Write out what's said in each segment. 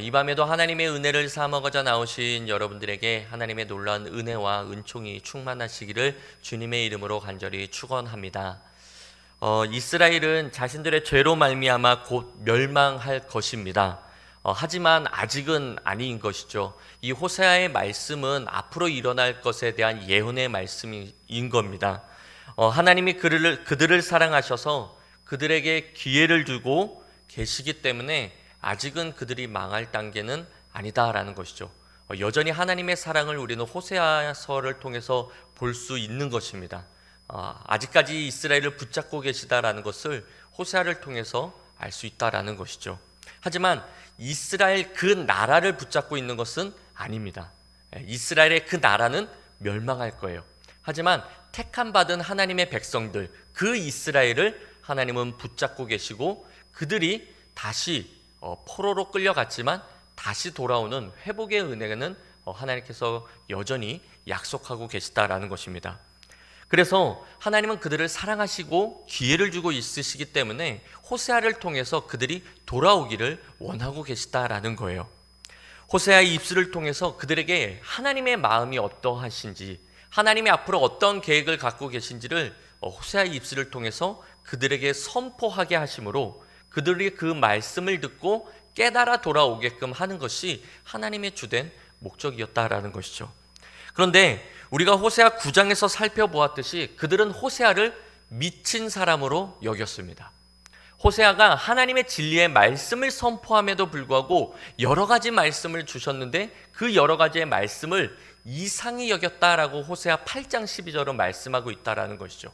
이 밤에도 하나님의 은혜를 사먹어자 나오신 여러분들에게 하나님의 놀라운 은혜와 은총이 충만하시기를 주님의 이름으로 간절히 축원합니다. 이스라엘은 자신들의 죄로 말미암아 곧 멸망할 것입니다. 하지만 아직은 아닌 것이죠. 이 호세아의 말씀은 앞으로 일어날 것에 대한 예언의 말씀인 겁니다. 하나님이 그들을 사랑하셔서 그들에게 기회를 주고 계시기 때문에 아직은 그들이 망할 단계는 아니다라는 것이죠. 여전히 하나님의 사랑을 우리는 호세아서를 통해서 볼 수 있는 것입니다. 아직까지 이스라엘을 붙잡고 계시다라는 것을 호세아를 통해서 알 수 있다라는 것이죠. 하지만 이스라엘 그 나라를 붙잡고 있는 것은 아닙니다. 이스라엘의 그 나라는 멸망할 거예요. 하지만 택함 받은 하나님의 백성들, 그 이스라엘을 하나님은 붙잡고 계시고 그들이 다시 포로로 끌려갔지만 다시 돌아오는 회복의 은혜는 하나님께서 여전히 약속하고 계시다라는 것입니다. 그래서 하나님은 그들을 사랑하시고 기회를 주고 있으시기 때문에 호세아를 통해서 그들이 돌아오기를 원하고 계시다라는 거예요. 호세아의 입술을 통해서 그들에게 하나님의 마음이 어떠하신지, 하나님이 앞으로 어떤 계획을 갖고 계신지를 호세아의 입술을 통해서 그들에게 선포하게 하심으로 그들이 그 말씀을 듣고 깨달아 돌아오게끔 하는 것이 하나님의 주된 목적이었다라는 것이죠. 그런데 우리가 호세아 9장에서 살펴보았듯이 그들은 호세아를 미친 사람으로 여겼습니다. 호세아가 하나님의 진리의 말씀을 선포함에도 불구하고 여러 가지 말씀을 주셨는데 그 여러 가지의 말씀을 이상히 여겼다라고 호세아 8장 12절은 말씀하고 있다라는 것이죠.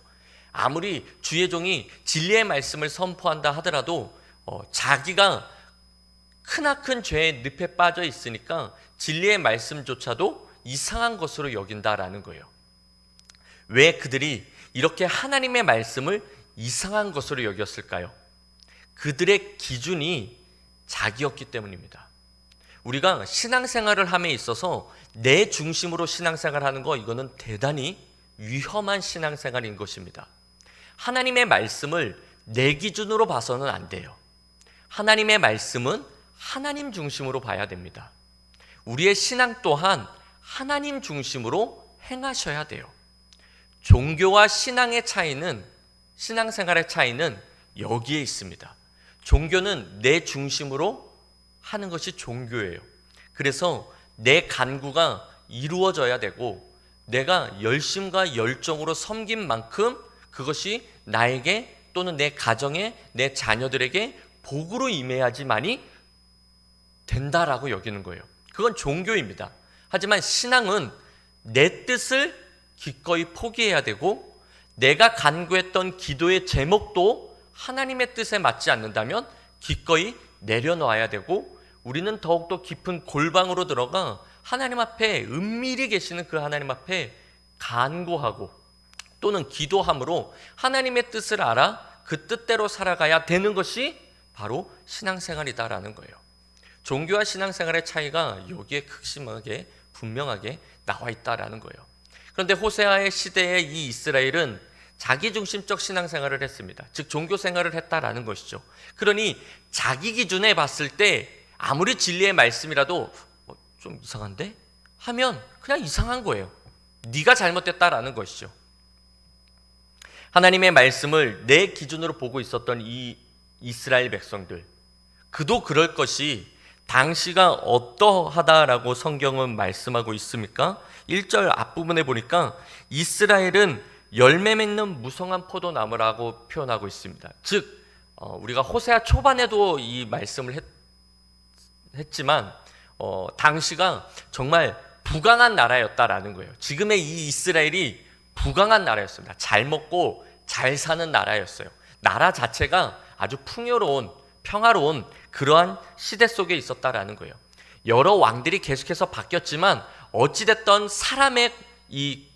아무리 주의 종이 진리의 말씀을 선포한다 하더라도 자기가 크나큰 죄의 늪에 빠져 있으니까 진리의 말씀조차도 이상한 것으로 여긴다라는 거예요. 왜 그들이 이렇게 하나님의 말씀을 이상한 것으로 여겼을까요? 그들의 기준이 자기였기 때문입니다. 우리가 신앙생활을 함에 있어서 내 중심으로 신앙생활하는 거, 이거는 대단히 위험한 신앙생활인 것입니다. 하나님의 말씀을 내 기준으로 봐서는 안 돼요. 하나님의 말씀은 하나님 중심으로 봐야 됩니다. 우리의 신앙 또한 하나님 중심으로 행하셔야 돼요. 종교와 신앙의 차이는, 신앙생활의 차이는 여기에 있습니다. 종교는 내 중심으로 하는 것이 종교예요. 그래서 내 간구가 이루어져야 되고 내가 열심과 열정으로 섬긴 만큼 그것이 나에게 또는 내 가정에, 내 자녀들에게 복으로 임해야지만이 된다라고 여기는 거예요. 그건 종교입니다. 하지만 신앙은 내 뜻을 기꺼이 포기해야 되고 내가 간구했던 기도의 제목도 하나님의 뜻에 맞지 않는다면 기꺼이 내려놓아야 되고 우리는 더욱더 깊은 골방으로 들어가 하나님 앞에 은밀히 계시는 그 하나님 앞에 간구하고 또는 기도함으로 하나님의 뜻을 알아 그 뜻대로 살아가야 되는 것이 바로 신앙생활이다라는 거예요. 종교와 신앙생활의 차이가 여기에 극심하게 분명하게 나와 있다라는 거예요. 그런데 호세아의 시대의 이 이스라엘은 자기중심적 신앙생활을 했습니다. 즉 종교생활을 했다라는 것이죠. 그러니 자기 기준에 봤을 때 아무리 진리의 말씀이라도 좀 이상한데? 하면 그냥 이상한 거예요. 네가 잘못됐다라는 것이죠. 하나님의 말씀을 내 기준으로 보고 있었던 이 이스라엘 백성들, 그도 그럴 것이 당시가 어떠하다라고 성경은 말씀하고 있습니까? 1절 앞부분에 보니까 이스라엘은 열매 맺는 무성한 포도나무라고 표현하고 있습니다. 즉 우리가 호세아 초반에도 이 말씀을 했지만 당시가 정말 부강한 나라였다라는 거예요. 지금의 이 이스라엘이 부강한 나라였습니다. 잘 먹고 잘 사는 나라였어요. 나라 자체가 아주 풍요로운, 평화로운 그러한 시대 속에 있었다라는 거예요. 여러 왕들이 계속해서 바뀌었지만 어찌됐던 사람의 이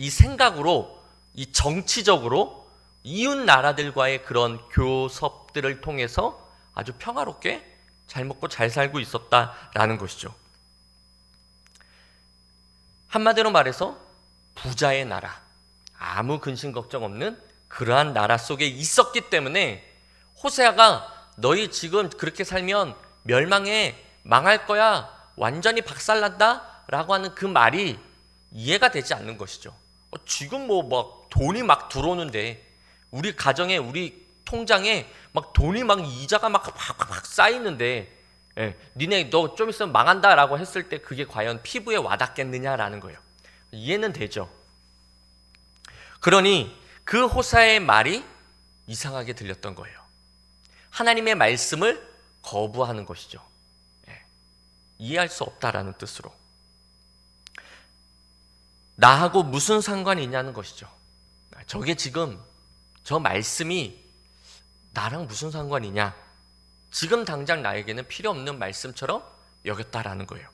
생각으로, 이 정치적으로 이웃 나라들과의 그런 교섭들을 통해서 아주 평화롭게 잘 먹고 잘 살고 있었다라는 것이죠. 한마디로 말해서 부자의 나라, 아무 근심 걱정 없는 그러한 나라 속에 있었기 때문에 호세아가 너희 지금 그렇게 살면 멸망해, 망할 거야, 완전히 박살난다 라고 하는 그 말이 이해가 되지 않는 것이죠. 지금 뭐 막 돈이 막 들어오는데 우리 가정에, 우리 통장에 막 돈이 막 이자가 막 쌓이는데, 니네 너 좀 있으면 망한다 라고 했을 때 그게 과연 피부에 와닿겠느냐라는 거예요. 이해는 되죠. 그러니 그 호사의 말이 이상하게 들렸던 거예요. 하나님의 말씀을 거부하는 것이죠. 이해할 수 없다라는 뜻으로. 나하고 무슨 상관이 있냐는 것이죠. 저게 지금 저 말씀이 나랑 무슨 상관이냐, 지금 당장 나에게는 필요 없는 말씀처럼 여겼다라는 거예요.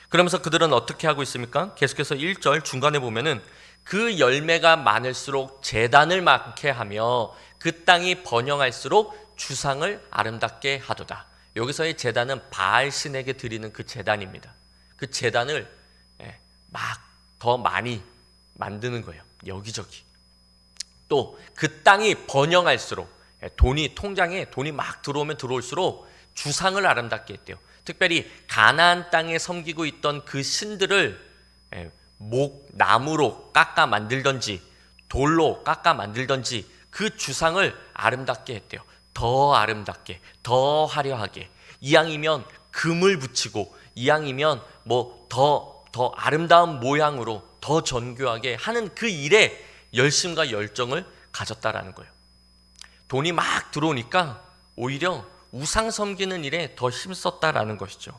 그러면서 그들은 어떻게 하고 있습니까? 계속해서 1절 중간에 보면은 그 열매가 많을수록 제단을 많게 하며 그 땅이 번영할수록 주상을 아름답게 하도다. 여기서의 제단은 바알 신에게 드리는 그 제단입니다. 그 제단을 막 더 많이 만드는 거예요. 여기저기. 또 그 땅이 번영할수록, 돈이, 통장에 돈이 막 들어오면 들어올수록 주상을 아름답게 했대요. 특별히 가나안 땅에 섬기고 있던 그 신들을 나무로 깎아 만들던지 돌로 깎아 만들던지 그 주상을 아름답게 했대요. 더 아름답게, 더 화려하게. 이왕이면 금을 붙이고, 이왕이면 뭐 더 아름다운 모양으로 더 정교하게 하는 그 일에 열심과 열정을 가졌다라는 거예요. 돈이 막 들어오니까 오히려 우상 섬기는 일에 더 힘썼다라는 것이죠.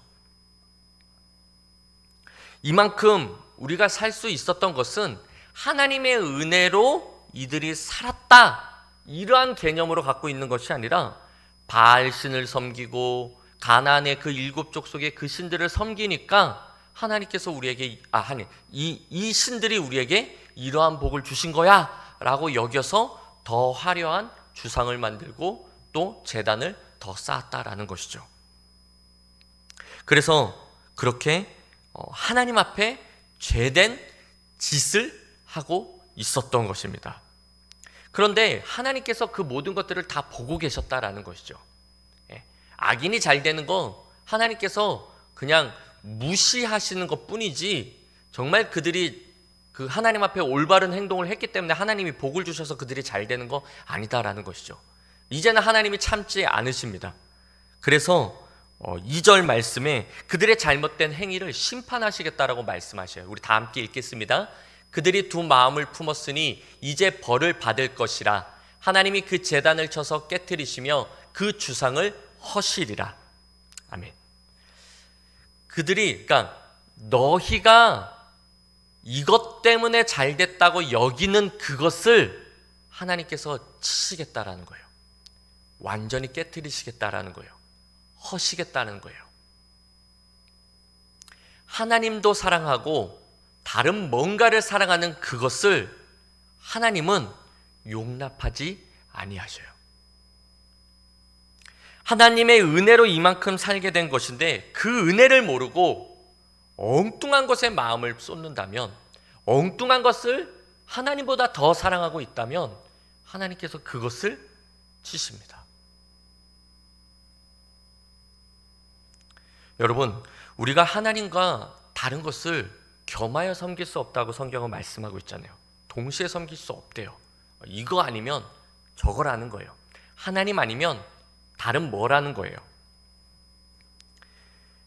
이만큼 우리가 살 수 있었던 것은 하나님의 은혜로 이들이 살았다, 이러한 개념으로 갖고 있는 것이 아니라 바알 신을 섬기고 가나안의 그 7족 속의 그 신들을 섬기니까 하나님께서 우리에게 이 신들이 우리에게 이러한 복을 주신 거야 라고 여겨서 더 화려한 주상을 만들고 또 제단을 더 쌓았다라는 것이죠. 그래서 그렇게 하나님 앞에 죄된 짓을 하고 있었던 것입니다. 그런데 하나님께서 그 모든 것들을 다 보고 계셨다라는 것이죠. 악인이 잘 되는 거 하나님께서 그냥 무시하시는 것 뿐이지, 정말 그들이 그 하나님 앞에 올바른 행동을 했기 때문에 하나님이 복을 주셔서 그들이 잘 되는 거 아니다라는 것이죠. 이제는 하나님이 참지 않으십니다. 그래서 2절 말씀에 그들의 잘못된 행위를 심판하시겠다라고 말씀하셔요. 우리 다 함께 읽겠습니다. 그들이 두 마음을 품었으니 이제 벌을 받을 것이라. 하나님이 그 제단을 쳐서 깨트리시며 그 주상을 허시리라. 아멘. 그들이, 그러니까 너희가 이것 때문에 잘 됐다고 여기는 그것을 하나님께서 치시겠다라는 거예요. 완전히 깨트리시겠다라는 거예요. 허시겠다는 거예요. 하나님도 사랑하고 다른 뭔가를 사랑하는 그것을 하나님은 용납하지 아니하셔요. 하나님의 은혜로 이만큼 살게 된 것인데 그 은혜를 모르고 엉뚱한 것에 마음을 쏟는다면, 엉뚱한 것을 하나님보다 더 사랑하고 있다면 하나님께서 그것을 치십니다. 여러분, 우리가 하나님과 다른 것을 겸하여 섬길 수 없다고 성경은 말씀하고 있잖아요. 동시에 섬길 수 없대요. 이거 아니면 저거라는 거예요. 하나님 아니면 다른 뭐라는 거예요.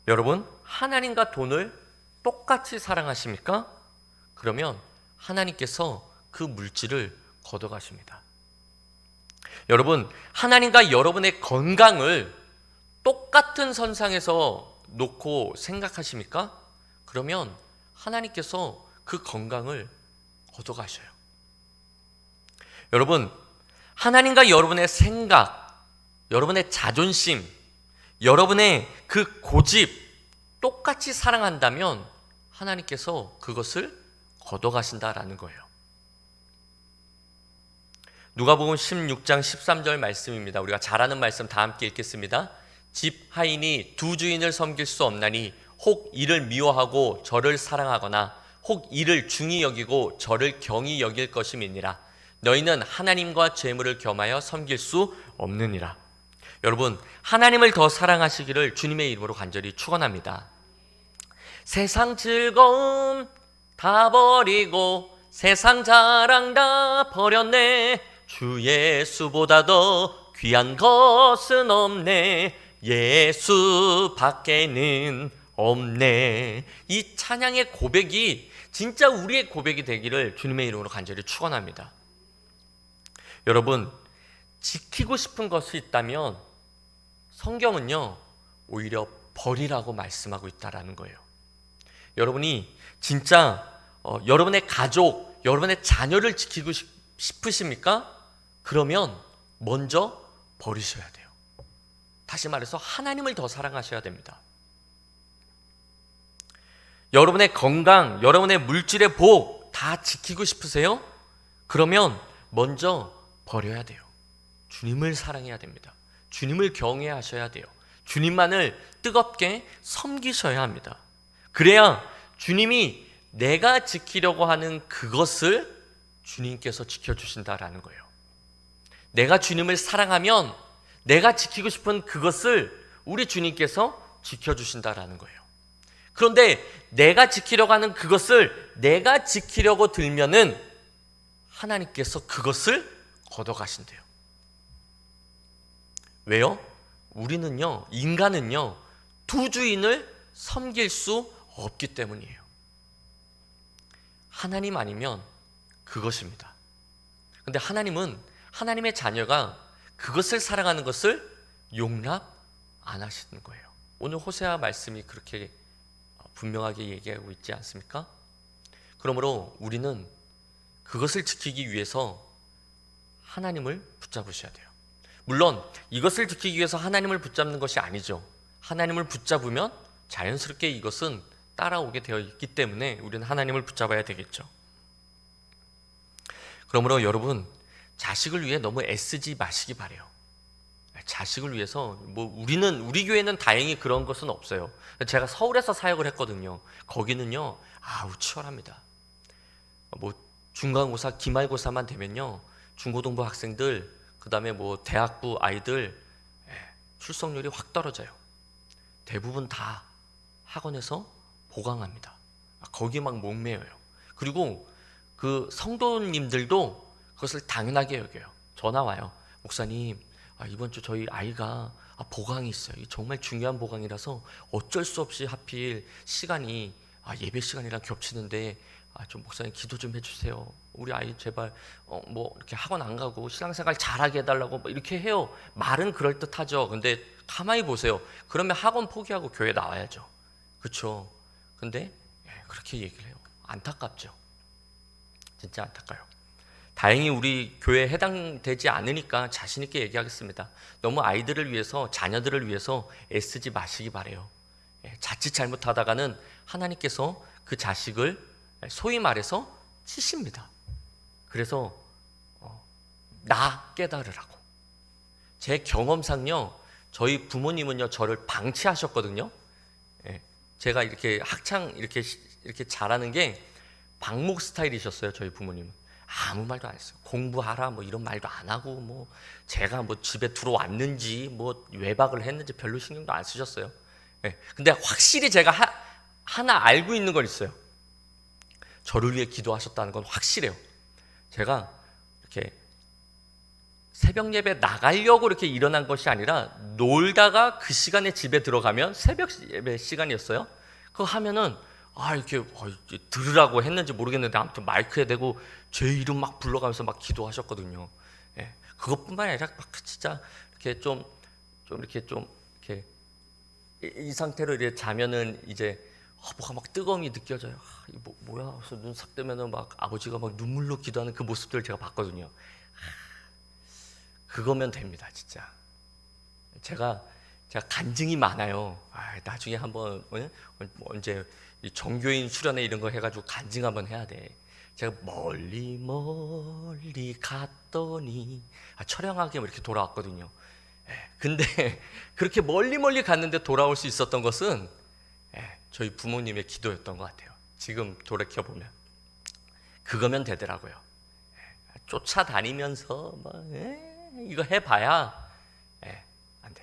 여러분, 하나님과 돈을 똑같이 사랑하십니까? 그러면 하나님께서 그 물질을 걷어가십니다. 여러분, 하나님과 여러분의 건강을 똑같은 선상에서 놓고 생각하십니까? 그러면 하나님께서 그 건강을 걷어가셔요. 여러분, 하나님과 여러분의 생각, 여러분의 자존심, 여러분의 그 고집 똑같이 사랑한다면 하나님께서 그것을 걷어가신다라는 거예요. 누가복음 16장 13절 말씀입니다. 우리가 잘 아는 말씀 다 함께 읽겠습니다. 집 하인이 두 주인을 섬길 수 없나니 혹 이를 미워하고 저를 사랑하거나 혹 이를 중히 여기고 저를 경히 여길 것임이니라. 너희는 하나님과 재물을 겸하여 섬길 수 없느니라. 여러분, 하나님을 더 사랑하시기를 주님의 이름으로 간절히 축원합니다. 세상 즐거움 다 버리고 세상 자랑 다 버렸네. 주 예수보다 더 귀한 것은 없네. 예수 밖에는 없네. 이 찬양의 고백이 진짜 우리의 고백이 되기를 주님의 이름으로 간절히 축원합니다. 여러분, 지키고 싶은 것이 있다면 성경은요 오히려 버리라고 말씀하고 있다라는 거예요. 여러분이 진짜 여러분의 가족, 여러분의 자녀를 지키고 싶으십니까? 그러면 먼저 버리셔야 돼요. 다시 말해서 하나님을 더 사랑하셔야 됩니다. 여러분의 건강, 여러분의 물질의 복 다 지키고 싶으세요? 그러면 먼저 버려야 돼요. 주님을 사랑해야 됩니다. 주님을 경외하셔야 돼요. 주님만을 뜨겁게 섬기셔야 합니다. 그래야 주님이 내가 지키려고 하는 그것을 주님께서 지켜주신다라는 거예요. 내가 주님을 사랑하면 내가 지키고 싶은 그것을 우리 주님께서 지켜주신다라는 거예요. 그런데 내가 지키려고 하는 그것을 내가 지키려고 들면은 하나님께서 그것을 걷어가신대요. 왜요? 우리는요, 인간은요, 두 주인을 섬길 수 없기 때문이에요. 하나님 아니면 그것입니다. 근데 하나님은 하나님의 자녀가 그것을 사랑하는 것을 용납 안 하시는 거예요. 오늘 호세아 말씀이 그렇게 분명하게 얘기하고 있지 않습니까? 그러므로 우리는 그것을 지키기 위해서 하나님을 붙잡으셔야 돼요. 물론 이것을 지키기 위해서 하나님을 붙잡는 것이 아니죠. 하나님을 붙잡으면 자연스럽게 이것은 따라오게 되어 있기 때문에 우리는 하나님을 붙잡아야 되겠죠. 그러므로 여러분, 자식을 위해 너무 애쓰지 마시기 바래요. 자식을 위해서 우리 교회는 다행히 그런 것은 없어요. 제가 서울에서 사역을 했거든요. 거기는요, 치열합니다. 중간고사, 기말고사만 되면요, 중고등부 학생들, 그 다음에 대학부 아이들 출석률이 확 떨어져요. 대부분 다 학원에서 보강합니다. 거기 막 목매여요. 그리고 그 성도님들도 그것을 당연하게 여겨요. 전화 와요. 목사님, 이번 주 저희 아이가 보강이 있어요. 정말 중요한 보강이라서 어쩔 수 없이 하필 시간이 예배 시간이랑 겹치는데 좀 목사님 기도 좀 해주세요. 우리 아이 제발 이렇게 학원 안 가고 신앙생활 잘하게 해달라고 이렇게 해요. 말은 그럴듯하죠. 근데 가만히 보세요. 그러면 학원 포기하고 교회 나와야죠. 그렇죠? 근데 그렇게 얘기를 해요. 안타깝죠. 진짜 안타까워요. 다행히 우리 교회에 해당되지 않으니까 자신 있게 얘기하겠습니다. 너무 아이들을 위해서, 자녀들을 위해서 애쓰지 마시기 바래요. 자칫 잘못하다가는 하나님께서 그 자식을 소위 말해서 치십니다. 그래서 나 깨달으라고. 제 경험상요, 저희 부모님은요 저를 방치하셨거든요. 제가 이렇게 학창 이렇게 잘하는 게 방목 스타일이셨어요. 저희 부모님은 아무 말도 안 했어요. 공부하라 이런 말도 안 하고 제가 집에 들어왔는지 외박을 했는지 별로 신경도 안 쓰셨어요. 근데 확실히 제가 하나 알고 있는 건 있어요. 저를 위해 기도하셨다는 건 확실해요. 제가 이렇게 새벽 예배 나가려고 이렇게 일어난 것이 아니라 놀다가 그 시간에 집에 들어가면 새벽 예배 시간이었어요. 그거 하면은 이렇게 들으라고 했는지 모르겠는데 아무튼 마이크에 대고 제 이름 막 불러가면서 막 기도하셨거든요. 그것뿐만 아니라 막 진짜 이렇게 좀 이렇게 이 상태로 이렇게 자면은 이제 뭐가 막 뜨거움이 느껴져요. 이거 뭐야? 그래서 눈 싹 뜨면은 막 아버지가 막 눈물로 기도하는 그 모습들을 제가 봤거든요. 그거면 됩니다, 진짜. 제가 간증이 많아요. 나중에 한번 언제 정교인 수련회 이런 거 해가지고 간증 한번 해야 돼. 제가 멀리 갔더니 처량하게 이렇게 돌아왔거든요. 근데 그렇게 멀리 갔는데 돌아올 수 있었던 것은 저희 부모님의 기도였던 것 같아요. 지금 돌이켜보면 그거면 되더라고요. 쫓아다니면서 이거 해봐야 안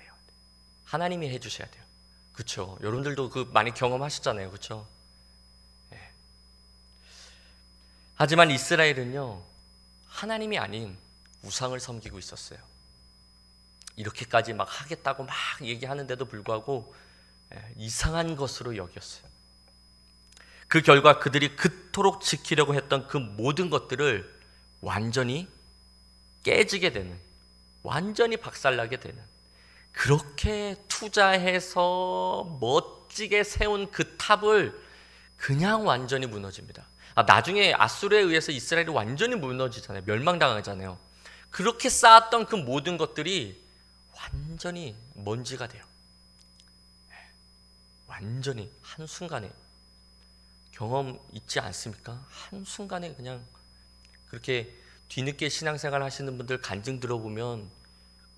하나님이 해주셔야 돼요. 그렇죠? 여러분들도 그 많이 경험하셨잖아요, 그렇죠? 네. 하지만 이스라엘은요, 하나님이 아닌 우상을 섬기고 있었어요. 이렇게까지 막 하겠다고 막 얘기하는데도 불구하고 이상한 것으로 여겼어요. 그 결과 그들이 그토록 지키려고 했던 그 모든 것들을 완전히 깨지게 되는, 완전히 박살나게 되는, 그렇게 투자해서 멋지게 세운 그 탑을 그냥 완전히 무너집니다. 나중에 아수르에 의해서 이스라엘이 완전히 무너지잖아요. 멸망당하잖아요. 그렇게 쌓았던 그 모든 것들이 완전히 먼지가 돼요. 완전히 한순간에. 경험 있지 않습니까? 한순간에 그냥 그렇게 뒤늦게 신앙생활 하시는 분들 간증 들어보면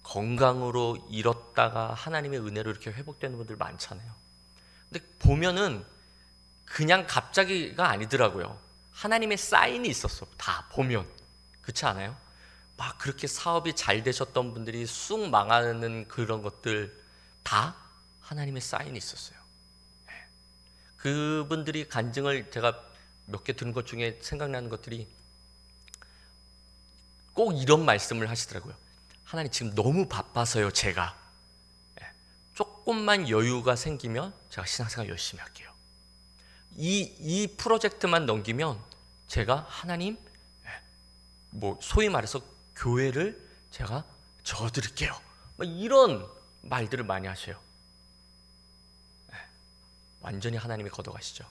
건강으로 잃었다가 하나님의 은혜로 이렇게 회복되는 분들 많잖아요. 근데 보면은 그냥 갑자기가 아니더라고요. 하나님의 사인이 있었어. 다 보면. 그렇지 않아요? 막 그렇게 사업이 잘 되셨던 분들이 쑥 망하는 그런 것들 다 하나님의 사인이 있었어요. 그분들이 간증을 제가 몇 개 들은 것 중에 생각나는 것들이 꼭 이런 말씀을 하시더라고요. 하나님 지금 너무 바빠서요, 제가. 조금만 여유가 생기면 제가 신앙생활 열심히 할게요. 이 프로젝트만 넘기면 제가 하나님, 소위 말해서 교회를 제가 저어드릴게요. 이런 말들을 많이 하셔요. 완전히 하나님이 걷어가시죠.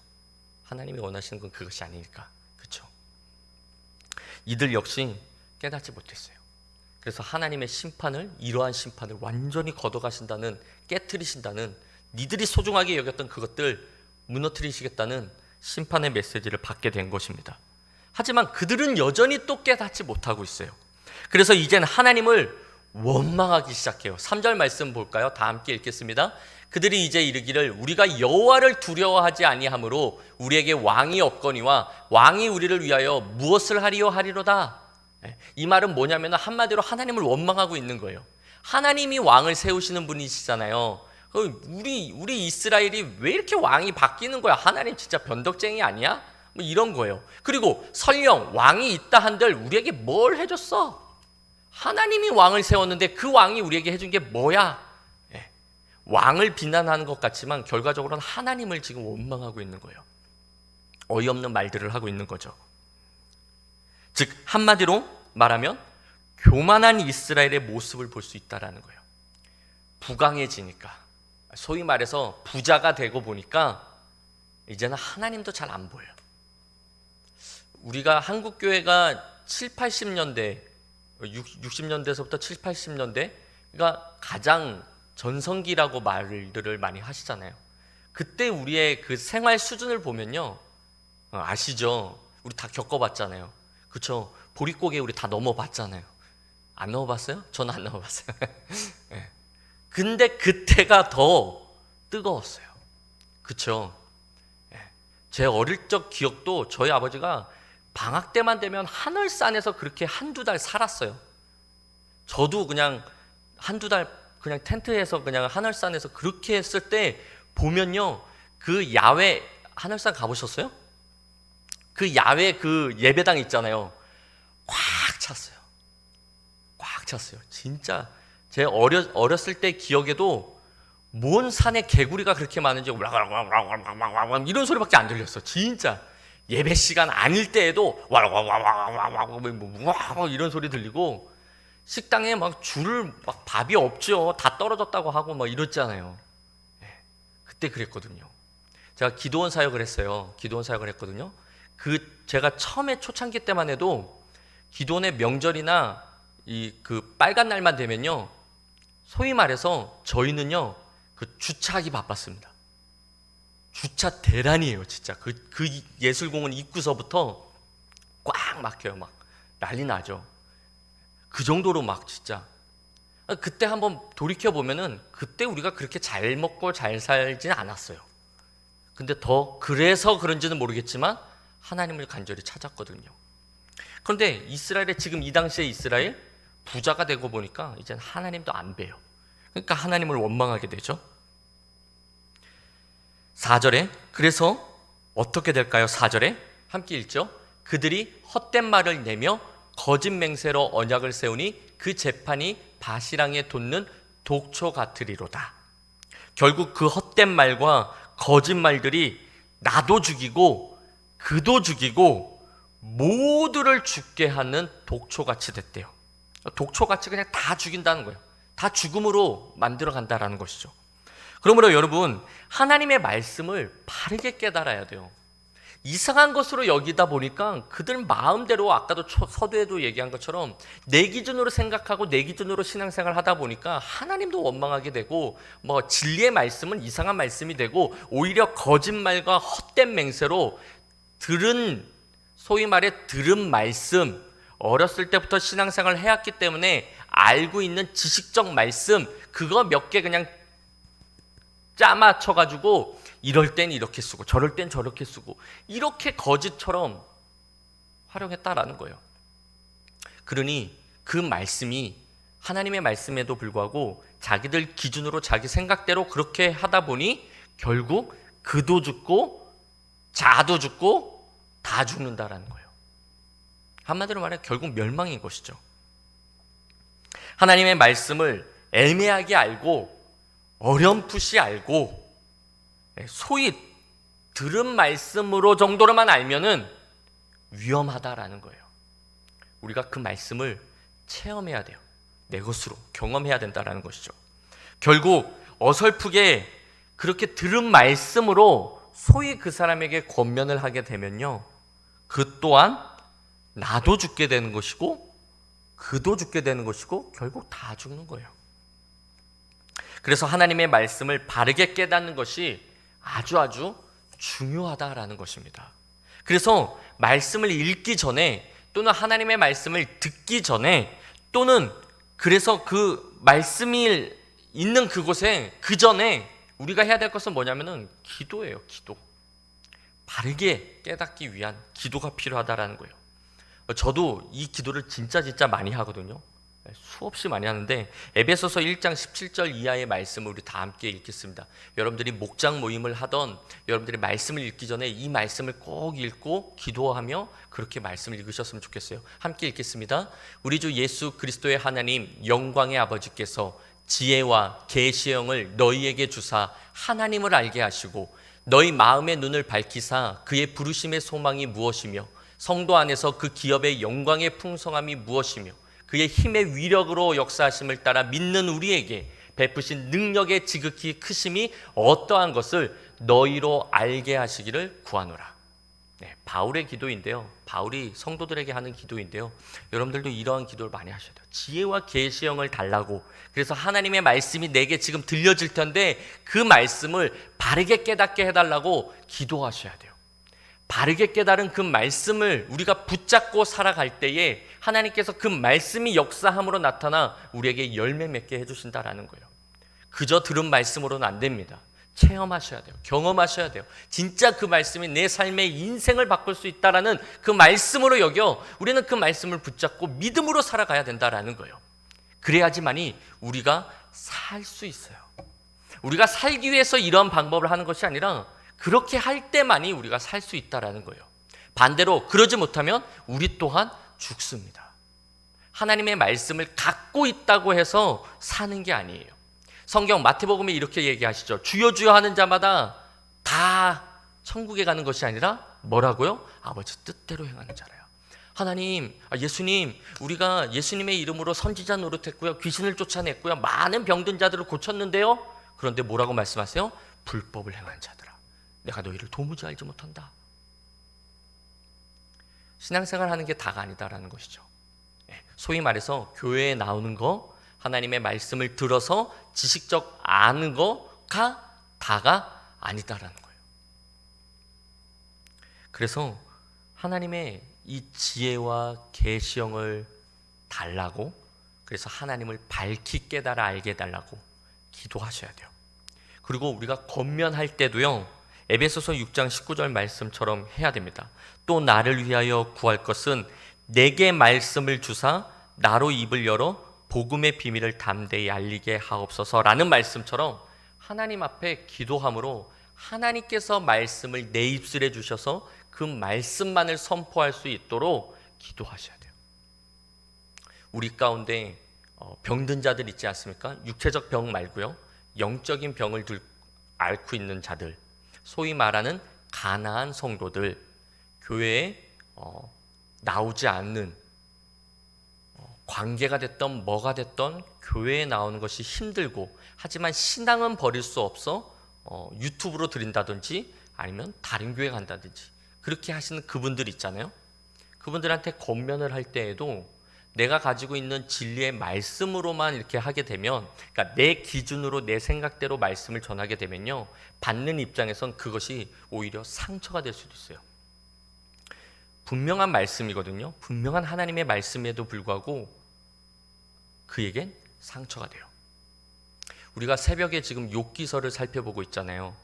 하나님이 원하시는 건 그것이 아니니까. 그렇죠? 이들 역시 깨닫지 못했어요. 그래서 하나님의 심판을, 이러한 심판을 완전히 걷어가신다는, 깨트리신다는, 니들이 소중하게 여겼던 그것들 무너뜨리시겠다는 심판의 메시지를 받게 된 것입니다. 하지만 그들은 여전히 또 깨닫지 못하고 있어요. 그래서 이젠 하나님을 원망하기 시작해요. 3절 말씀 볼까요? 다 함께 읽겠습니다. 그들이 이제 이르기를 우리가 여호와를 두려워하지 아니하므로 우리에게 왕이 없거니와 왕이 우리를 위하여 무엇을 하리요 하리로다. 이 말은 뭐냐면 한마디로 하나님을 원망하고 있는 거예요. 하나님이 왕을 세우시는 분이시잖아요. 우리 이스라엘이 왜 이렇게 왕이 바뀌는 거야? 하나님 진짜 변덕쟁이 아니야? 이런 거예요. 그리고 설령 왕이 있다 한들 우리에게 뭘 해줬어? 하나님이 왕을 세웠는데 그 왕이 우리에게 해준 게 뭐야? 왕을 비난하는 것 같지만 결과적으로는 하나님을 지금 원망하고 있는 거예요. 어이없는 말들을 하고 있는 거죠. 즉 한마디로 말하면 교만한 이스라엘의 모습을 볼 수 있다라는 거예요. 부강해지니까, 소위 말해서 부자가 되고 보니까 이제는 하나님도 잘 안 보여요. 우리가 한국 교회가 7, 80년대, 60년대에서부터 7, 80년대가 가장 전성기라고 말들을 많이 하시잖아요. 그때 우리의 그 생활 수준을 보면요, 아시죠? 우리 다 겪어봤잖아요. 그렇죠? 보릿고개 우리 다 넘어봤잖아요. 안 넘어봤어요? 저는 안 넘어봤어요. 네. 근데 그때가 더 뜨거웠어요. 그렇죠? 네. 제 어릴 적 기억도 저희 아버지가 방학 때만 되면 하늘산에서 그렇게 한두 달 살았어요. 저도 그냥 한두 달 그냥 텐트에서 그냥 하늘산에서 그렇게 했을 때 보면요, 그 야외, 하늘산 가보셨어요? 그 야외 그 예배당 있잖아요. 꽉 찼어요. 꽉 찼어요. 진짜 제 어렸을 때 기억에도 뭔 산에 개구리가 그렇게 많은지 이런 소리밖에 안 들렸어. 진짜 예배 시간 아닐 때에도 이런 소리 들리고, 식당에 막 줄을 막 밥이 없죠. 다 떨어졌다고 하고 막 이랬잖아요. 그때 그랬거든요. 제가 기도원 사역을 했어요. 기도원 사역을 했거든요. 제가 처음에 초창기 때만 해도 기도원의 명절이나 그 빨간 날만 되면요, 소위 말해서 저희는요 그 주차하기 바빴습니다. 주차 대란이에요, 진짜. 그 예술공원 입구서부터 꽉 막혀요. 막 난리 나죠. 그 정도로 막 진짜. 그때 한번 돌이켜 보면은 그때 우리가 그렇게 잘 먹고 잘 살지는 않았어요. 근데 그래서 그런지는 모르겠지만 하나님을 간절히 찾았거든요. 그런데 이스라엘의 지금 이 당시에 이스라엘 부자가 되고 보니까 이제는 하나님도 안 봬요. 그러니까 하나님을 원망하게 되죠. 4절에 그래서 어떻게 될까요? 4절에 함께 읽죠. 그들이 헛된 말을 내며 거짓 맹세로 언약을 세우니 그 재판이 바시랑에 돋는 독초 같으리로다. 결국 그 헛된 말과 거짓말들이 나도 죽이고 그도 죽이고 모두를 죽게 하는 독초같이 됐대요. 독초같이 그냥 다 죽인다는 거예요. 다 죽음으로 만들어 간다라는 것이죠. 그러므로 여러분, 하나님의 말씀을 바르게 깨달아야 돼요. 이상한 것으로 여기다 보니까 그들 마음대로, 아까도 서두에도 얘기한 것처럼 내 기준으로 생각하고 내 기준으로 신앙생활 하다 보니까 하나님도 원망하게 되고, 진리의 말씀은 이상한 말씀이 되고, 오히려 거짓말과 헛된 맹세로 소위 말해 들은 말씀, 어렸을 때부터 신앙생활을 해왔기 때문에 알고 있는 지식적 말씀, 그거 몇 개 그냥 짜맞춰가지고 이럴 땐 이렇게 쓰고 저럴 땐 저렇게 쓰고 이렇게 거짓처럼 활용했다라는 거예요. 그러니 그 말씀이 하나님의 말씀에도 불구하고 자기들 기준으로 자기 생각대로 그렇게 하다 보니 결국 그도 죽고 자도 죽고 다 죽는다라는 거예요. 한마디로 말해 결국 멸망인 것이죠. 하나님의 말씀을 애매하게 알고 어렴풋이 알고 소위 들은 말씀으로 정도로만 알면은 위험하다라는 거예요. 우리가 그 말씀을 체험해야 돼요. 내 것으로 경험해야 된다라는 것이죠. 결국 어설프게 그렇게 들은 말씀으로 소위 그 사람에게 권면을 하게 되면요, 그 또한 나도 죽게 되는 것이고 그도 죽게 되는 것이고 결국 다 죽는 거예요. 그래서 하나님의 말씀을 바르게 깨닫는 것이 아주 중요하다라는 것입니다. 그래서 말씀을 읽기 전에 또는 하나님의 말씀을 듣기 전에 또는 그래서 그 말씀이 있는 그곳에 그 전에 우리가 해야 될 것은 뭐냐면은 기도예요. 기도. 바르게 깨닫기 위한 기도가 필요하다라는 거예요. 저도 이 기도를 진짜 많이 하거든요. 수없이 많이 하는데 에베소서 1장 17절 이하의 말씀을 우리 다 함께 읽겠습니다. 여러분들이 목장 모임을 하던 여러분들이 말씀을 읽기 전에 이 말씀을 꼭 읽고 기도하며 그렇게 말씀을 읽으셨으면 좋겠어요. 함께 읽겠습니다. 우리 주 예수 그리스도의 하나님 영광의 아버지께서 지혜와 계시의 영을 너희에게 주사 하나님을 알게 하시고 너희 마음의 눈을 밝히사 그의 부르심의 소망이 무엇이며 성도 안에서 그 기업의 영광의 풍성함이 무엇이며 그의 힘의 위력으로 역사하심을 따라 믿는 우리에게 베푸신 능력의 지극히 크심이 어떠한 것을 너희로 알게 하시기를 구하노라. 바울의 기도인데요. 바울이 성도들에게 하는 기도인데요. 여러분들도 이러한 기도를 많이 하셔야 돼요. 지혜와 계시의 영을 달라고. 그래서 하나님의 말씀이 내게 지금 들려질 텐데 그 말씀을 바르게 깨닫게 해달라고 기도하셔야 돼요. 바르게 깨달은 그 말씀을 우리가 붙잡고 살아갈 때에 하나님께서 그 말씀이 역사함으로 나타나 우리에게 열매 맺게 해주신다라는 거예요. 그저 들은 말씀으로는 안 됩니다. 체험하셔야 돼요. 경험하셔야 돼요. 진짜 그 말씀이 내 삶의 인생을 바꿀 수 있다라는 그 말씀으로 여겨 우리는 그 말씀을 붙잡고 믿음으로 살아가야 된다라는 거예요. 그래야지만이 우리가 살 수 있어요. 우리가 살기 위해서 이런 방법을 하는 것이 아니라 그렇게 할 때만이 우리가 살 수 있다라는 거예요. 반대로 그러지 못하면 우리 또한 죽습니다. 하나님의 말씀을 갖고 있다고 해서 사는 게 아니에요. 성경 마태복음에 이렇게 얘기하시죠. 주여 주여 하는 자마다 다 천국에 가는 것이 아니라 뭐라고요? 아버지 뜻대로 행하는 자라요. 하나님, 예수님, 우리가 예수님의 이름으로 선지자 노릇했고요, 귀신을 쫓아냈고요, 많은 병든 자들을 고쳤는데요. 그런데 뭐라고 말씀하세요? 불법을 행한 자들아, 내가 너희를 도무지 알지 못한다. 신앙생활 하는 게 다가 아니다라는 것이죠. 소위 말해서 교회에 나오는 거, 하나님의 말씀을 들어서 지식적 아는 거가 다가 아니다라는 거예요. 그래서 하나님의 이 지혜와 계시형을 달라고, 그래서 하나님을 밝히 깨달아 알게 해달라고 기도하셔야 돼요. 그리고 우리가 권면할 때도요, 에베소서 6장 19절 말씀처럼 해야 됩니다. 또 나를 위하여 구할 것은 내게 말씀을 주사 나로 입을 열어 복음의 비밀을 담대히 알리게 하옵소서라는 말씀처럼 하나님 앞에 기도함으로 하나님께서 말씀을 내 입술에 주셔서 그 말씀만을 선포할 수 있도록 기도하셔야 돼요. 우리 가운데 병든 자들 있지 않습니까? 육체적 병 말고요, 영적인 병을 앓고 있는 자들, 소위 말하는 가난한 성도들, 교회에 나오지 않는, 관계가 됐던 뭐가 됐던 교회에 나오는 것이 힘들고, 하지만 신앙은 버릴 수 없어 유튜브로 드린다든지 아니면 다른 교회 간다든지 그렇게 하시는 그분들 있잖아요. 그분들한테 권면을 할 때에도 내가 가지고 있는 진리의 말씀으로만 이렇게 하게 되면, 그러니까 내 기준으로 내 생각대로 말씀을 전하게 되면요, 받는 입장에선 그것이 오히려 상처가 될 수도 있어요. 분명한 말씀이거든요. 분명한 하나님의 말씀에도 불구하고 그에겐 상처가 돼요. 우리가 새벽에 지금 욥기서를 살펴보고 있잖아요.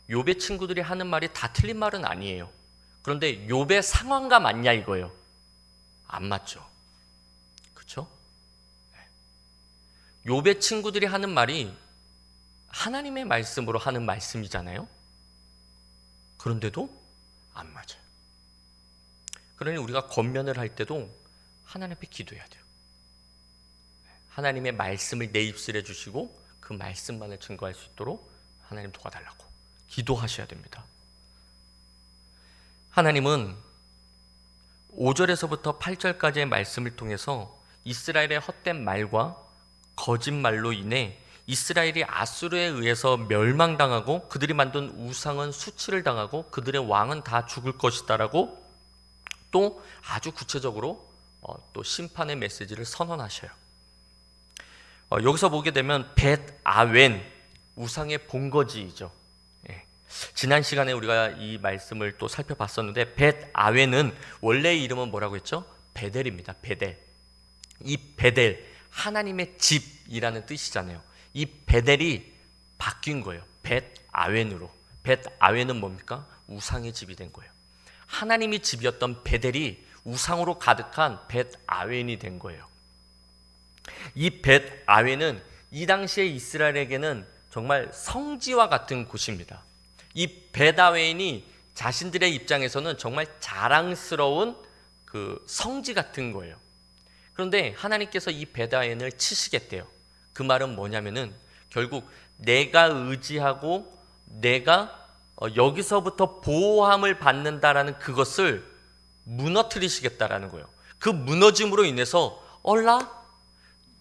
욥의 친구들이 하는 말이 다 틀린 말은 아니에요. 그런데 욥의 상황과 맞냐 이거예요. 안 맞죠. 그렇죠? 욥의 친구들이 하는 말이 하나님의 말씀으로 하는 말씀이잖아요. 그런데도 안 맞아요. 그러니 우리가 권면을 할 때도 하나님 앞에 기도해야 돼요. 하나님의 말씀을 내 입술에 주시고 그 말씀만을 증거할 수 있도록 하나님 도와달라고 기도하셔야 됩니다. 하나님은 5절에서부터 8절까지의 말씀을 통해서 이스라엘의 헛된 말과 거짓말로 인해 이스라엘이 아수르에 의해서 멸망당하고 그들이 만든 우상은 수치를 당하고 그들의 왕은 다 죽을 것이다라고 또 아주 구체적으로 또 심판의 메시지를 선언하셔요. 여기서 보게 되면 벳아웬, 우상의 본거지이죠. 지난 시간에 우리가 이 말씀을 또 살펴봤었는데 벳아웬은 원래의 이름은 뭐라고 했죠? 베델입니다. 베델. 이 베델, 하나님의 집이라는 뜻이잖아요. 이 베델이 바뀐 거예요. 벳아웬으로. 벳아웬은 뭡니까? 우상의 집이 된 거예요. 하나님이 집이었던 베델이 우상으로 가득한 벳아웬이 된 거예요. 이 벳아웬은 이 당시에 이스라엘에게는 정말 성지와 같은 곳입니다. 이 벳아웬이 자신들의 입장에서는 정말 자랑스러운 그 성지 같은 거예요. 그런데 하나님께서 이 벳아웬을 치시겠대요. 그 말은 뭐냐면은 결국 내가 의지하고 내가 여기서부터 보호함을 받는다라는 그것을 무너뜨리시겠다라는 거예요. 그 무너짐으로 인해서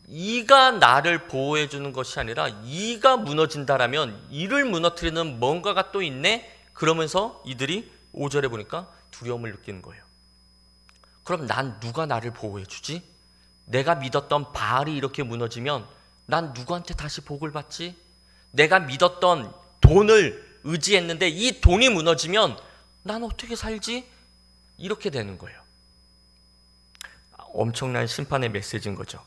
이가 나를 보호해 주는 것이 아니라 이가 무너진다라면 이를 무너뜨리는 뭔가가 또 있네? 그러면서 이들이 5절에 보니까 두려움을 느끼는 거예요. 그럼 난 누가 나를 보호해 주지? 내가 믿었던 바알이 이렇게 무너지면 난 누구한테 다시 복을 받지? 내가 믿었던 돈을 의지했는데 이 돈이 무너지면 난 어떻게 살지? 이렇게 되는 거예요. 엄청난 심판의 메시지인 거죠.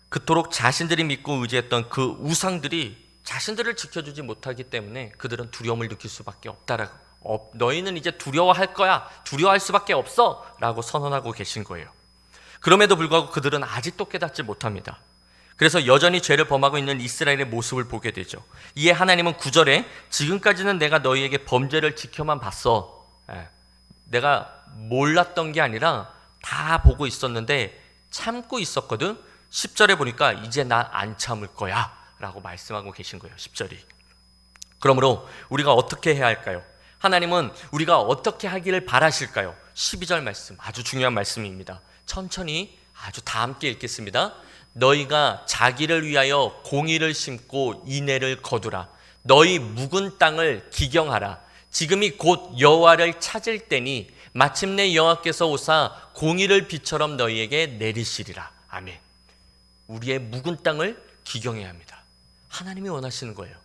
그토록 자신들이 믿고 의지했던 그 우상들이 자신들을 지켜주지 못하기 때문에 그들은 두려움을 느낄 수밖에 없다라고, 너희는 이제 두려워할 거야, 두려워할 수밖에 없어 라고 선언하고 계신 거예요. 그럼에도 불구하고 그들은 아직도 깨닫지 못합니다. 그래서 여전히 죄를 범하고 있는 이스라엘의 모습을 보게 되죠. 이에 하나님은 9절에 지금까지는 내가 너희에게 범죄를 지켜만 봤어. 내가 몰랐던 게 아니라 다 보고 있었는데 참고 있었거든. 10절에 보니까 이제 나 안 참을 거야 라고 말씀하고 계신 거예요. 10절이. 그러므로 우리가 어떻게 해야 할까요? 하나님은 우리가 어떻게 하기를 바라실까요? 12절 말씀, 아주 중요한 말씀입니다. 천천히 아주 다 함께 읽겠습니다. 너희가 자기를 위하여 공의를 심고 인애를 거두라. 너희 묵은 땅을 기경하라. 지금이 곧 여호와를 찾을 때니 마침내 여호와께서 오사 공의를 비처럼 너희에게 내리시리라. 아멘. 우리의 묵은 땅을 기경해야 합니다. 하나님이 원하시는 거예요.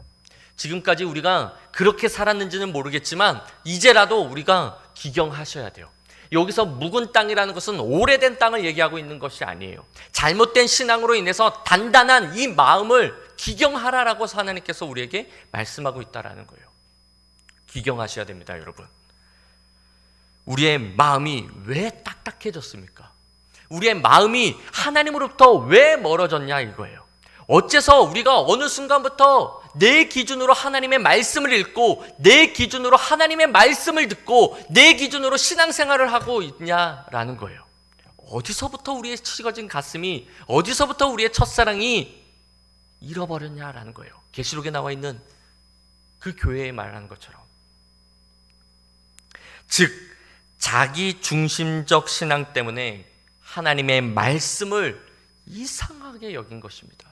지금까지 우리가 그렇게 살았는지는 모르겠지만 이제라도 우리가 기경하셔야 돼요. 여기서 묵은 땅이라는 것은 오래된 땅을 얘기하고 있는 것이 아니에요. 잘못된 신앙으로 인해서 단단한 이 마음을 기경하라라고 하나님께서 우리에게 말씀하고 있다라는 거예요. 기경하셔야 됩니다, 여러분. 우리의 마음이 왜 딱딱해졌습니까? 우리의 마음이 하나님으로부터 왜 멀어졌냐 이거예요. 어째서 우리가 어느 순간부터 내 기준으로 하나님의 말씀을 읽고 내 기준으로 하나님의 말씀을 듣고 내 기준으로 신앙생활을 하고 있냐라는 거예요. 어디서부터 우리의 식어진 가슴이, 어디서부터 우리의 첫사랑이 잃어버렸냐라는 거예요. 계시록에 나와 있는 그 교회에 말하는 것처럼. 즉 자기 중심적 신앙 때문에 하나님의 말씀을 이상하게 여긴 것입니다.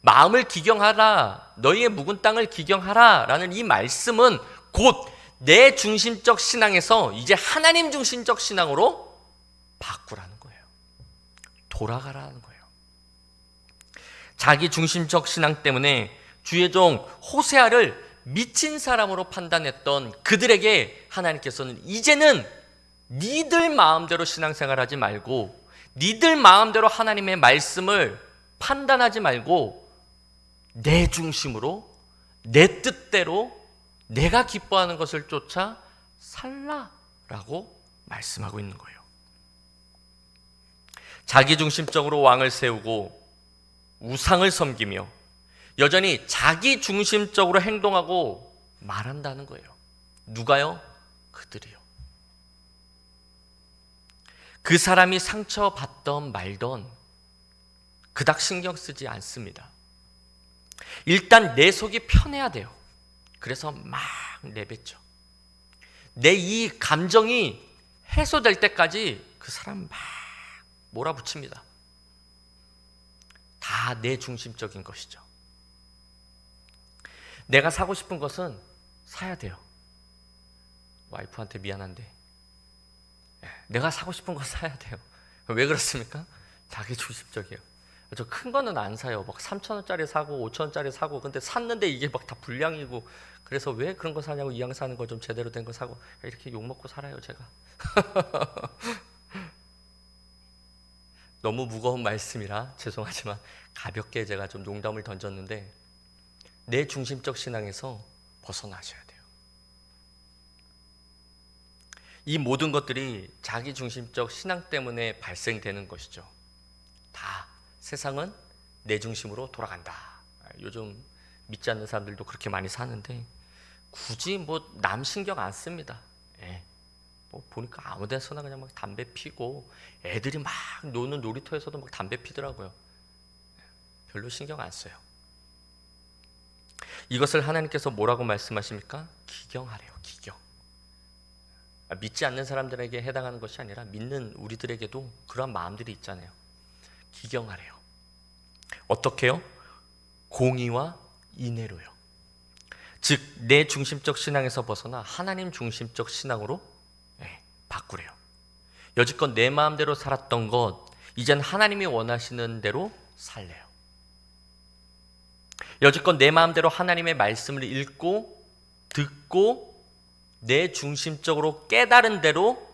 마음을 기경하라, 너희의 묵은 땅을 기경하라 라는 이 말씀은 곧 내 중심적 신앙에서 이제 하나님 중심적 신앙으로 바꾸라는 거예요. 돌아가라는 거예요. 자기 중심적 신앙 때문에 주의 종 호세아를 미친 사람으로 판단했던 그들에게 하나님께서는 이제는 니들 마음대로 신앙생활하지 말고 니들 마음대로 하나님의 말씀을 판단하지 말고 내 중심으로 내 뜻대로 내가 기뻐하는 것을 쫓아 살라라고 말씀하고 있는 거예요. 자기중심적으로 왕을 세우고 우상을 섬기며 여전히 자기중심적으로 행동하고 말한다는 거예요. 누가요? 그들이요. 그 사람이 상처받던 말던 그닥 신경 쓰지 않습니다. 일단 내 속이 편해야 돼요. 그래서 막 내뱉죠. 내 이 감정이 해소될 때까지 그 사람 막 몰아붙입니다. 다 내 중심적인 것이죠. 내가 사고 싶은 것은 사야 돼요. 와이프한테 미안한데 내가 사고 싶은 거 사야 돼요. 왜 그렇습니까? 자기 중심적이에요. 저 큰 거는 안 사요. 막 3,000원짜리 사고 5,000원짜리 사고 근데 샀는데 이게 막 다 불량이고 그래서 왜 그런 거 사냐고 이왕 사는 거 좀 제대로 된 거 사고 이렇게 욕먹고 살아요 제가. 너무 무거운 말씀이라 죄송하지만 가볍게 제가 좀 농담을 던졌는데 내 중심적 신앙에서 벗어나셔야 돼요. 이 모든 것들이 자기 중심적 신앙 때문에 발생되는 것이죠. 다 세상은 내 중심으로 돌아간다. 요즘 믿지 않는 사람들도 그렇게 많이 사는데 굳이 뭐 남 신경 안 씁니다. 뭐 보니까 아무 데서나 그냥 막 담배 피고 애들이 막 노는 놀이터에서도 막 담배 피더라고요. 별로 신경 안 써요. 이것을 하나님께서 뭐라고 말씀하십니까? 기경하래요. 기경. 믿지 않는 사람들에게 해당하는 것이 아니라 믿는 우리들에게도 그런 마음들이 있잖아요. 기경하래요. 어떻게요? 공의와 인애로요. 즉 내 중심적 신앙에서 벗어나 하나님 중심적 신앙으로 바꾸래요. 여지껏 내 마음대로 살았던 것 이젠 하나님이 원하시는 대로 살래요. 여지껏 내 마음대로 하나님의 말씀을 읽고 듣고 내 중심적으로 깨달은 대로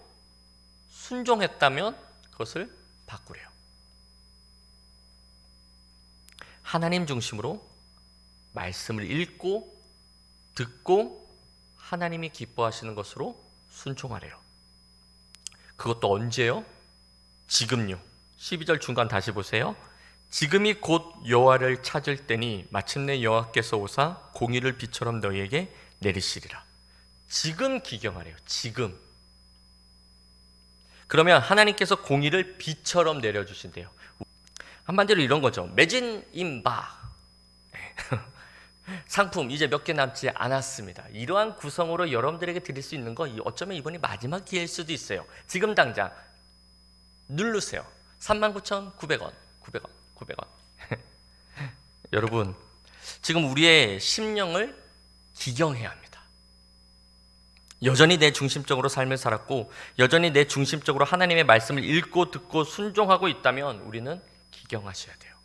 순종했다면 그것을 바꾸래요. 하나님 중심으로 말씀을 읽고 듣고 하나님이 기뻐하시는 것으로 순종하래요. 그것도 언제요? 지금요. 12절 중간 다시 보세요. 지금이 곧 여호와를 찾을 때니 마침내 여호와께서 오사 공의를 비처럼 너희에게 내리시리라. 지금 기경하래요. 지금. 그러면 하나님께서 공의를 비처럼 내려주신대요. 한마디로 이런 거죠. 매진 임바. 상품 이제 몇 개 남지 않았습니다. 이러한 구성으로 여러분들에게 드릴 수 있는 거 어쩌면 이번이 마지막 기회일 수도 있어요. 지금 당장 누르세요. 39,900원 900원 여러분 지금 우리의 심령을 기경해야 합니다. 여전히 내 중심적으로 삶을 살았고 여전히 내 중심적으로 하나님의 말씀을 읽고 듣고 순종하고 있다면 우리는 기경하셔야 돼요.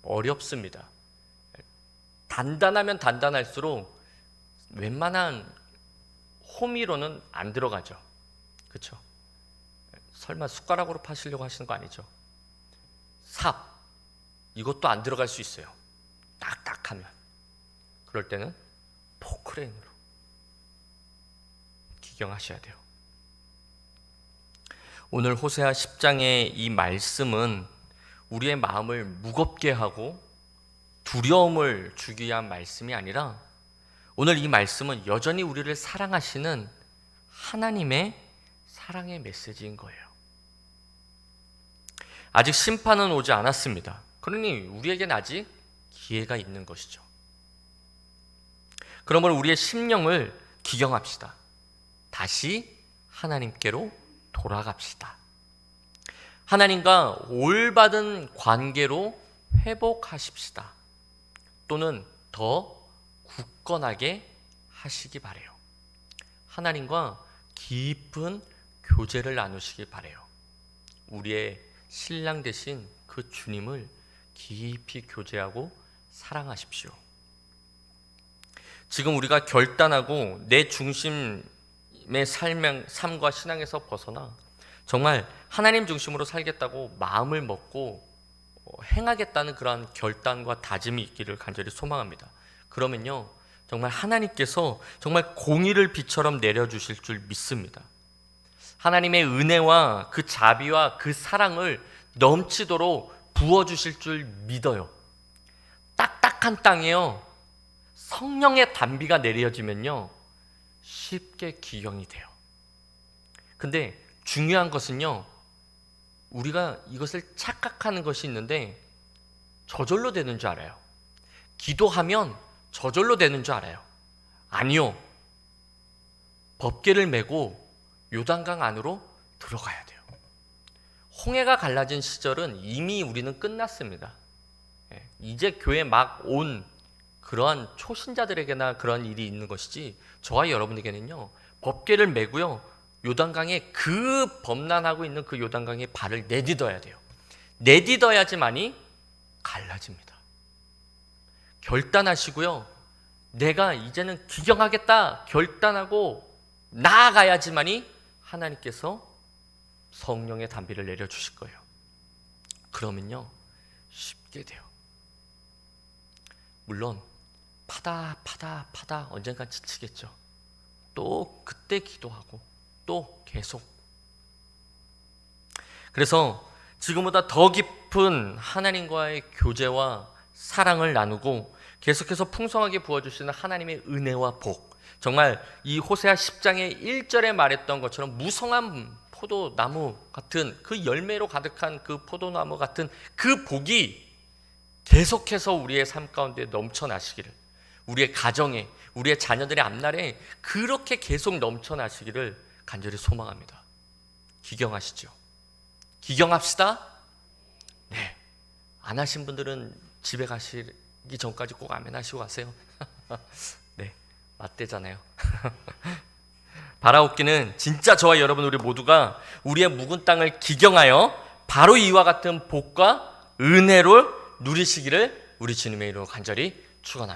어렵습니다. 단단하면 단단할수록 웬만한 호미로는 안 들어가죠. 그렇죠? 설마 숟가락으로 파시려고 하시는 거 아니죠? 삽 이것도 안 들어갈 수 있어요. 딱딱하면. 그럴 때는 포크레인으로 기경하셔야 돼요. 오늘 호세아 10장의 이 말씀은 우리의 마음을 무겁게 하고 두려움을 주기 위한 말씀이 아니라 오늘 이 말씀은 여전히 우리를 사랑하시는 하나님의 사랑의 메시지인 거예요. 아직 심판은 오지 않았습니다. 그러니 우리에겐 아직 기회가 있는 것이죠. 그러므로 우리의 심령을 기경합시다. 다시 하나님께로 돌아갑시다. 하나님과 올바른 관계로 회복하십시다. 또는 더 굳건하게 하시기 바래요. 하나님과 깊은 교제를 나누시기 바래요. 우리의 신랑 되신 그 주님을 깊이 교제하고 사랑하십시오. 지금 우리가 결단하고 내 중심의 삶과 신앙에서 벗어나 정말 하나님 중심으로 살겠다고 마음을 먹고 행하겠다는 그러한 결단과 다짐이 있기를 간절히 소망합니다. 그러면요, 정말 하나님께서 정말 공의를 비처럼 내려주실 줄 믿습니다. 하나님의 은혜와 그 자비와 그 사랑을 넘치도록 부어주실 줄 믿어요. 딱딱한 땅에요, 성령의 단비가 내려지면요 쉽게 기경이 돼요. 근데 중요한 것은요, 우리가 이것을 착각하는 것이 있는데 저절로 되는 줄 알아요. 기도하면 저절로 되는 줄 알아요. 아니요, 법궤를 메고 요단강 안으로 들어가야 돼요. 홍해가 갈라진 시절은 이미 우리는 끝났습니다. 이제 교회 막 온 그러한 초신자들에게나 그런 일이 있는 것이지 저와 여러분에게는요, 법궤를 메고요 요단강에 그 범람하고 있는 그 요단강에 발을 내딛어야 돼요. 내딛어야지만이 갈라집니다. 결단하시고요, 내가 이제는 기경하겠다 결단하고 나아가야지만이 하나님께서 성령의 단비를 내려주실 거예요. 그러면요 쉽게 돼요. 물론 파다 언젠간 지치겠죠. 또 그때 기도하고 또 계속. 그래서 지금보다 더 깊은 하나님과의 교제와 사랑을 나누고 계속해서 풍성하게 부어주시는 하나님의 은혜와 복, 정말 이 호세아 10장의 1절에 말했던 것처럼 무성한 포도나무 같은 그 열매로 가득한 그 포도나무 같은 그 복이 계속해서 우리의 삶 가운데 넘쳐나시기를, 우리의 가정에, 우리의 자녀들의 앞날에 그렇게 계속 넘쳐나시기를 간절히 소망합니다. 기경하시죠? 기경합시다. 네, 안 하신 분들은 집에 가시기 전까지 꼭 아멘 하시고 가세요. 네, 맞대잖아요. 바라옵기는 진짜 저와 여러분 우리 모두가 우리의 묵은 땅을 기경하여 바로 이와 같은 복과 은혜를 누리시기를 우리 주님의 이름으로 간절히 축원합니다.